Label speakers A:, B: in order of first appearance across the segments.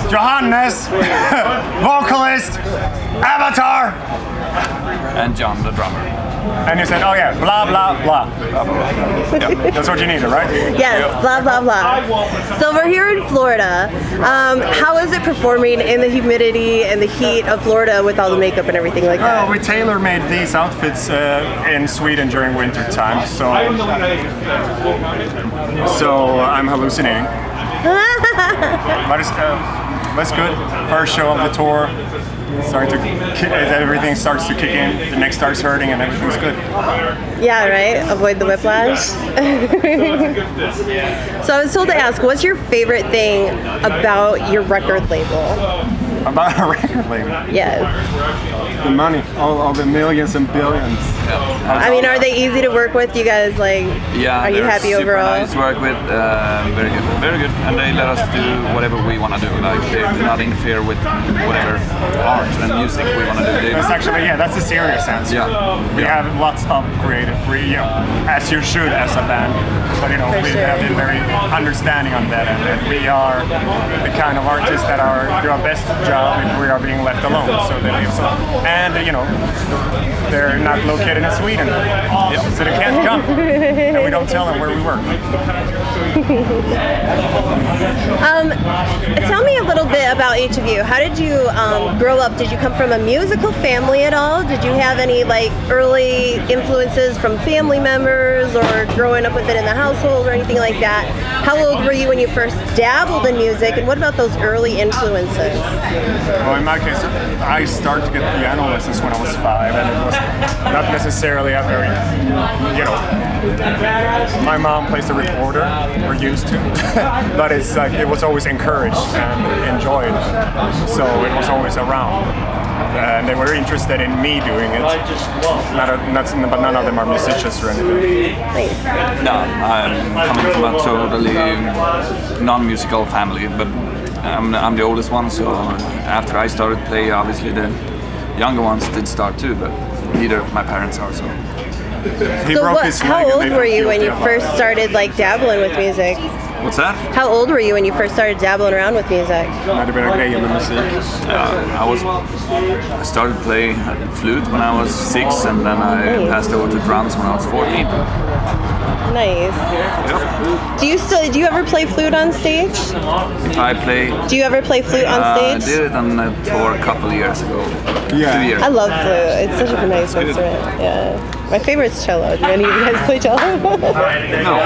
A: Johannes, vocalist, Avatar.
B: And you said, oh yeah, blah, blah, blah.
A: Yep.
B: That's what you needed, right?
C: Yes, blah, blah, blah. So we're here in Florida. How is it performing in the humidity and the heat of Florida with all the makeup and everything like that?
B: Well, we tailor-made these outfits in Sweden during winter time, so I'm hallucinating. But it's good. First show of the tour. Everything starts to kick in, the neck starts hurting, and everything's good.
C: Yeah, right? Avoid the whiplash. So I was told to ask, what's your favorite thing about your record label?
B: About a record label?
C: Yes.
B: The money, all the millions and billions.
A: Yeah.
C: I mean, are they easy to work with? You guys are you happy overall?
A: Nice to work with, very good, and they let us do whatever we want to do. Like they do not interfere with whatever art and music we want to do.
B: That's actually, that's a serious answer.
A: Yeah.
B: We have lots of creative as you should as a band. But we have been very understanding on that, and we are the kind of artists that do our best job if we are being left alone. So they leave. And they're not located in Sweden, so they can't come, and we don't tell them where we work.
C: Tell me a little bit about each of you. How did you grow up? Did you come from a musical family at all? Did you have any early influences from family members or growing up with it in the household or anything like that? How old were you when you first dabbled in music, and what about those early influences?
B: Well, in my case, I started to get piano lessons when I was 5, and it was not necessarily a very, my mom plays the recorder, or used to, but it's it was always encouraged and enjoyed, so it was always around. And they were interested in me doing it. But none of them are musicians or anything.
A: No, I'm coming from a totally non-musical family, but I'm the oldest one, so after I started playing, obviously the younger ones did start too, but neither of my parents are, so.
C: How old were you when you first started dabbling with music?
A: What's that?
C: How old were you when you first started dabbling around with music?
A: I started playing flute when I was 6, and then I passed over to drums when I was 14.
C: Nice.
A: Yep.
C: Do you ever play flute on stage?
A: If I play.
C: Do you ever play flute on stage?
A: I did it on a tour a couple of years ago.
B: Yeah.
A: 2 years.
C: I love flute. It's such a nice instrument. Yeah. My favorite's cello. Do any of you guys play cello?
A: No.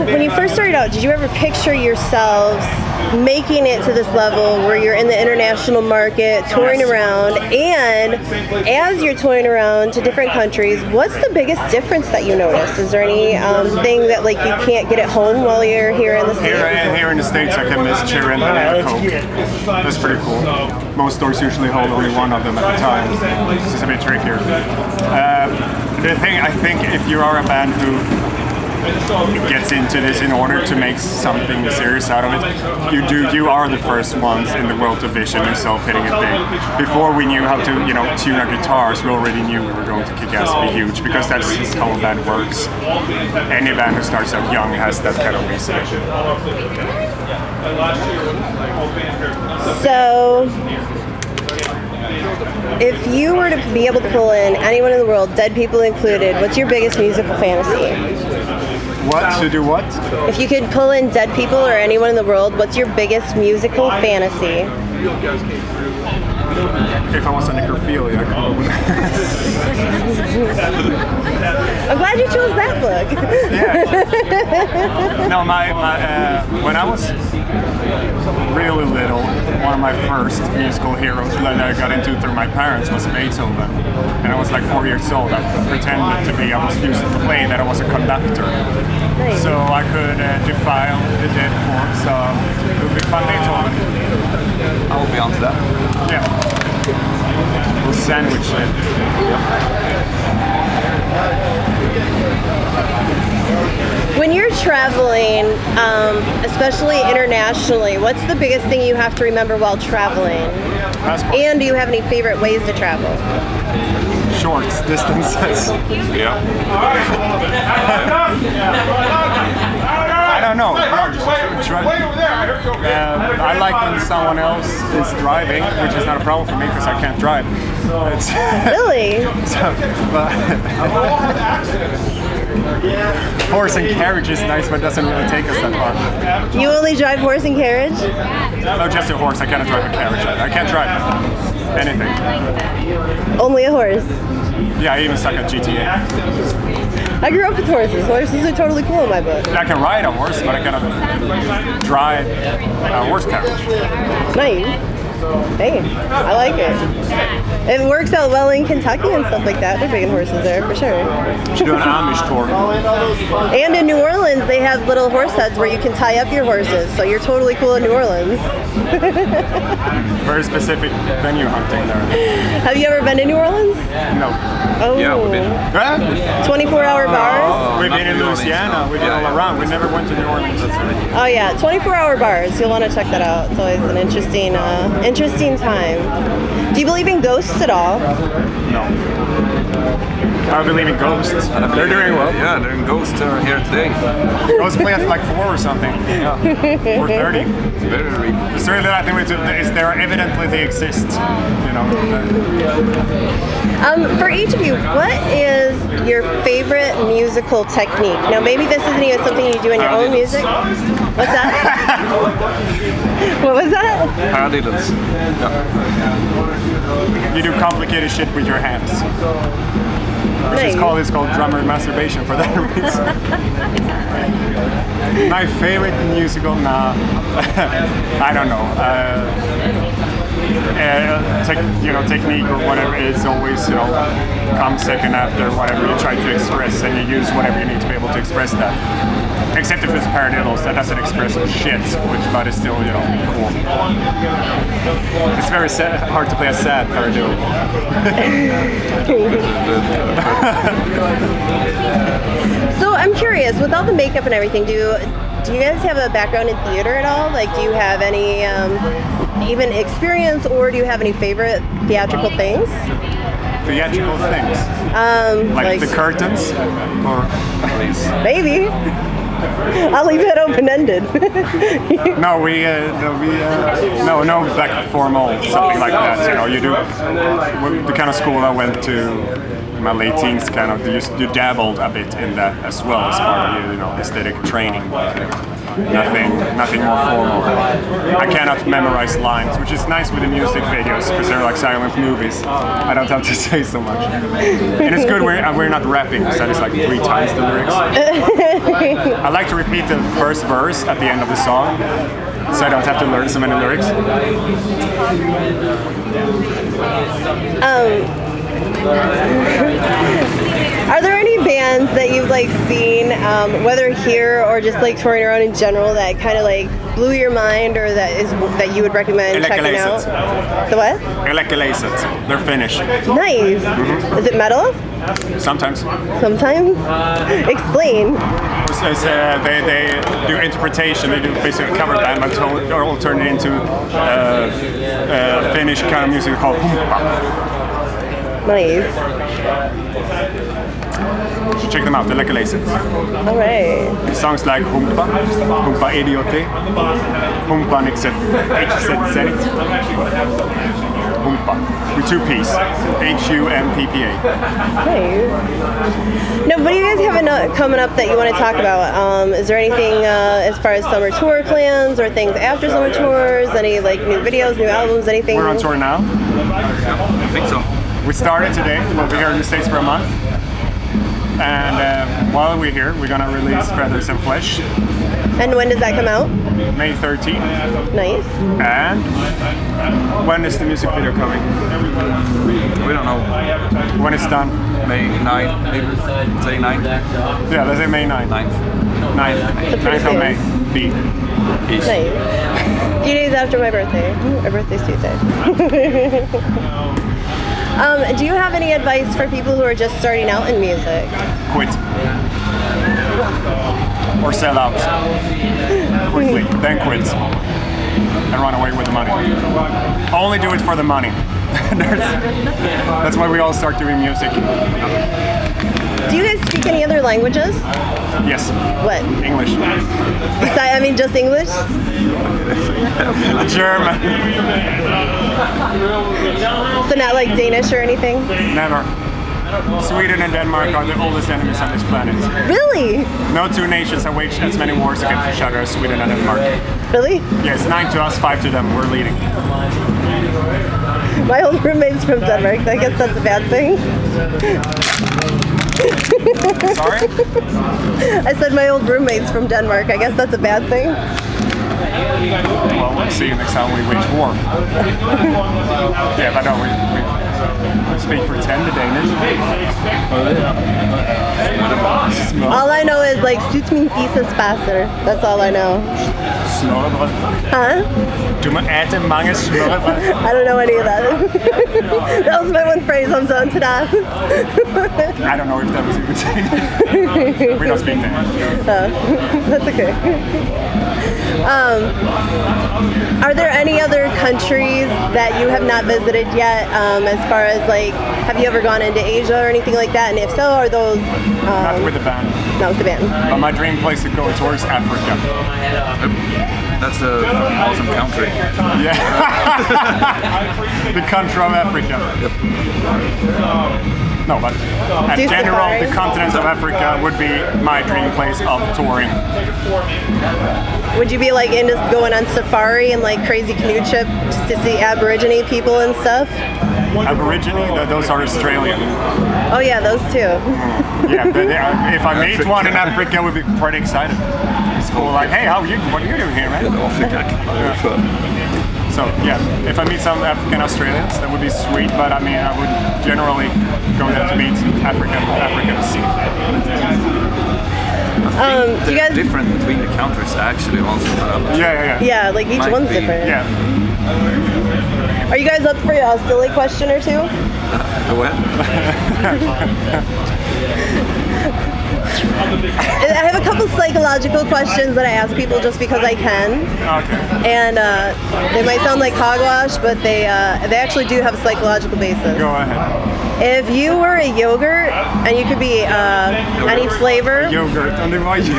C: When you first started out, did you ever picture yourselves making it to this level where you're in the international market, touring around, and as you're touring around to different countries, what's the biggest difference that you notice? Is there any thing that you can't get at home while you're here in the States?
B: Here in the States, I can miss cherry and banana Coke. That's pretty cool. Most stores usually hold only one of them at a time. This is a bit trickier. I think if you are a band who gets into this in order to make something serious out of it, you are the first ones in the world to vision yourself hitting it big. Before we knew how to tune our guitars, we already knew we were going to kick ass and be huge, because that's just how a band works. Any band who starts out young has that kind of reason.
C: So if you were to be able to pull in anyone in the world, dead people included, what's your biggest musical fantasy?
B: What? To do what?
C: If you could pull in dead people or anyone in the world, what's your biggest musical fantasy?
B: If I was a necrophiliac.
C: I'm glad you chose that book.
B: Yeah. No, when I was really little, one of my first musical heroes that I got into through my parents was Beethoven. And I was 4 years old. I pretended to be, I was used to play that I was a conductor.
C: Nice.
B: So I could defile the dead corpse of Ludwig van Beethoven.
A: I will be onto that.
B: Yeah. We'll sandwich it.
C: When you're traveling, especially internationally, what's the biggest thing you have to remember while traveling? And do you have any favorite ways to travel?
B: Shorts, distances.
A: Yeah.
B: I drive. I like when someone else is driving, which is not a problem for me because I can't drive. It's
C: Really?
B: but horse and carriage is nice, but doesn't really take us that far.
C: You only drive horse and carriage?
B: No, just a horse. I cannot drive a carriage. I can't drive anything.
C: Only a horse.
B: Yeah, I even suck at GTA.
C: I grew up with horses. Horses are totally cool in my book.
B: I can ride a horse, but I cannot drive a horse carriage.
C: Nice. Hey, I like it. It works out well in Kentucky and stuff like that. They're big in horses there for sure.
B: Should do an Amish tour.
C: And in New Orleans, they have little horse heads where you can tie up your horses. So you're totally cool in New Orleans.
B: Very specific venue hunting there.
C: Have you ever been to New Orleans?
B: No.
C: Oh.
A: Yeah, we've been.
C: 24-hour bars?
B: We've been in
A: New Orleans,
B: Louisiana.
A: no.
B: We've been all around. We never went to New Orleans. That's right.
C: Oh yeah, 24-hour bars. You'll want to check that out. It's always an interesting time. Do you believe in ghosts at all?
B: No. I believe in ghosts. They're doing well.
A: Yeah, they're in Ghosts here today.
B: Ghosts play at like 4 or something. Yeah. 4:30.
A: Very.
B: It's really that I think is there evidently they exist. You know.
C: For each of you, what is your favorite musical technique? Now, maybe this isn't even something you do in your own music. What's that? What was that?
A: Paradiddles. Yeah.
B: You do complicated shit with your hands. Which
C: Nice.
B: is called drummer masturbation for that reason. My favorite musical, nah, I don't know. Technique or whatever is always, comes second after whatever you try to express, and you use whatever you need to be able to express that. Except if it's paradiddles, that doesn't express shit, but it's still, cool. It's very hard to play a sad paradiddle.
C: So I'm curious, with all the makeup and everything, do you guys have a background in theater at all? Like, do you have any even experience, or do you have any favorite theatrical things?
B: Theatrical things. Like the curtains? Or
C: Maybe. I'll leave it open-ended.
B: no, no, like formal, something like that. You do the kind of school I went to in my late teens. Kind of, you dabbled a bit in that as well as part of your, aesthetic training. Nothing more formal. I cannot memorize lines, which is nice with the music videos because they're like silent movies. I don't have to say so much, and it's good we're not rapping because that is like 3 times the lyrics. I like to repeat the first verse at the end of the song, so I don't have to learn so many lyrics.
C: Are there any bands that you've seen, whether here or just touring around in general, that kind of blew your mind, or that you would recommend checking out? The what?
B: Elekkelaiset. They're Finnish.
C: Nice. Is it metal?
B: Sometimes.
C: Sometimes. Explain.
B: They do interpretation. They do basically a cover band, but all turn it into Finnish kind of music called humppa.
C: Nice.
B: You should check them out, the Elekkelaiset.
C: Alright.
B: Songs like Humppa, Humppa Idiote, Humppa Nixet, Humppa, with 2 P's, Humppa.
C: Nice. Now, what do you guys have coming up that you want to talk about? Is there anything as far as summer tour plans or things after summer tours? Any new videos, new albums, anything?
B: We're on tour now.
A: I think so.
B: We started today. We'll be here in the States for a month. And while we're here, we're going to release Feathers and Flesh.
C: And when does that come out?
B: May 13th.
C: Nice.
B: And when is the music video coming?
A: We don't know.
B: When it's done?
A: May 9th, maybe. Say 9th.
B: Yeah, let's say May 9th.
A: 9th.
B: 9th of May. B.
C: Nice. A few days after my birthday. My birthday's Tuesday. Do you have any advice for people who are just starting out in music?
B: Quit. Or sell out. Quickly. Then quit. And run away with the money. Only do it for the money. That's why we all start doing music.
C: Do you guys speak any other languages?
B: Yes.
C: What?
B: English.
C: I mean, just English?
B: German.
C: So not like Danish or anything?
B: Never. Sweden and Denmark are the oldest enemies on this planet.
C: Really?
B: No two nations have waged as many wars against each other as Sweden and Denmark.
C: Really?
B: Yes, 9 to us, 5 to them. We're leading.
C: My old roommate's from Denmark. I guess that's a bad thing.
B: Sorry?
C: I said my old roommate's from Denmark. I guess that's a bad thing.
B: Well, we'll see next time we wage war. Yeah, but no, we speak pretend Danish.
C: All I know is like "Suit min fise spacer." That's all I know.
B: Smørrebrød.
C: Huh?
B: Du må æte mange smørrebrød.
C: I don't know any of that. That was my one phrase. I'm done to that.
B: I don't know if that was even saying. We don't speak Danish.
C: That's okay. Are there any other countries that you have not visited yet? As far as like, have you ever gone into Asia or anything like that? And if so, are those
B: Not with the band.
C: not with the band?
B: But my dream place to go towards Africa.
A: That's an awesome country.
B: Yeah. The country of Africa.
A: Yep.
B: No, but in
C: Do
B: general,
C: safari.
B: the continent of Africa would be my dream place of touring.
C: Would you be like into going on safari and like crazy canoe trip just to see Aborigine people and stuff?
B: Aborigine, those are Australian.
C: Oh yeah, those too.
B: Yeah, but if I meet one in Africa, I would be pretty excited. It's cool, like, hey, what are you doing here, man? So yeah, if I meet some African Australians, that would be sweet. But I mean, I would generally go there to meet Africans.
A: The
C: you guys,
A: different between the countries actually also.
B: Yeah.
C: yeah, like each
A: Might
C: one's
A: be,
C: different.
B: Yeah.
C: Are you guys up for a silly question or two?
A: Go ahead.
C: I have a couple psychological questions that I ask people just because I can.
B: Okay.
C: And they might sound like hogwash, but they actually do have a psychological basis.
B: Go ahead.
C: If you were a yogurt and you could be any flavor,
B: Yogurt. And det var ju-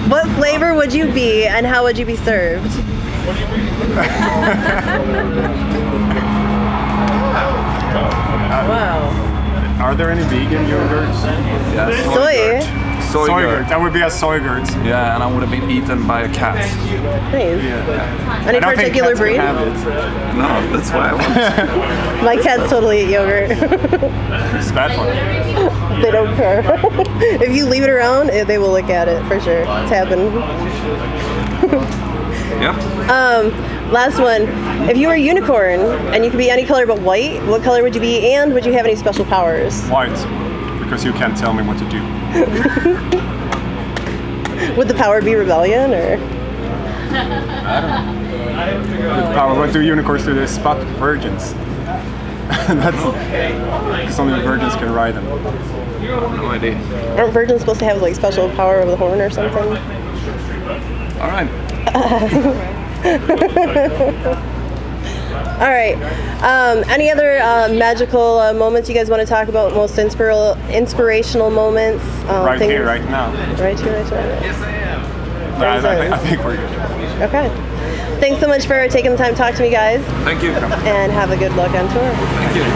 C: what flavor would you be and how would you be served?
B: Are there any vegan yogurts?
A: Yeah,
C: Soy.
A: Soy
B: Soygurt. That would be a soygurt.
A: Yeah, and I would have been eaten by a cat.
C: Nice.
B: Yeah.
C: Any
B: I don't think
C: particular
B: cats can
C: breed?
B: have it.
A: No, that's why I want.
C: My cats totally eat yogurt.
B: It's bad for them.
C: They don't care. If you leave it around, they will look at it for sure. It's happened.
A: Yep.
C: Last one. If you were a unicorn and you could be any color but white, what color would you be and would you have any special powers?
B: White. Because you can't tell me what to do.
C: Would the power be rebellion or?
B: What do unicorns do? They spot virgins. That's because only virgins can ride them.
A: No idea.
C: Aren't virgins supposed to have like special power over the horn or something?
A: All right.
C: All right. Any other magical moments you guys want to talk about? Most inspirational moments?
B: Right
C: things-
B: here, right now.
C: Right here, right here.
B: I think we're good.
C: Okay. Thanks so much for taking the time to talk to me, guys,
A: Thank you.
C: and have a good luck on tour.
A: Thank you.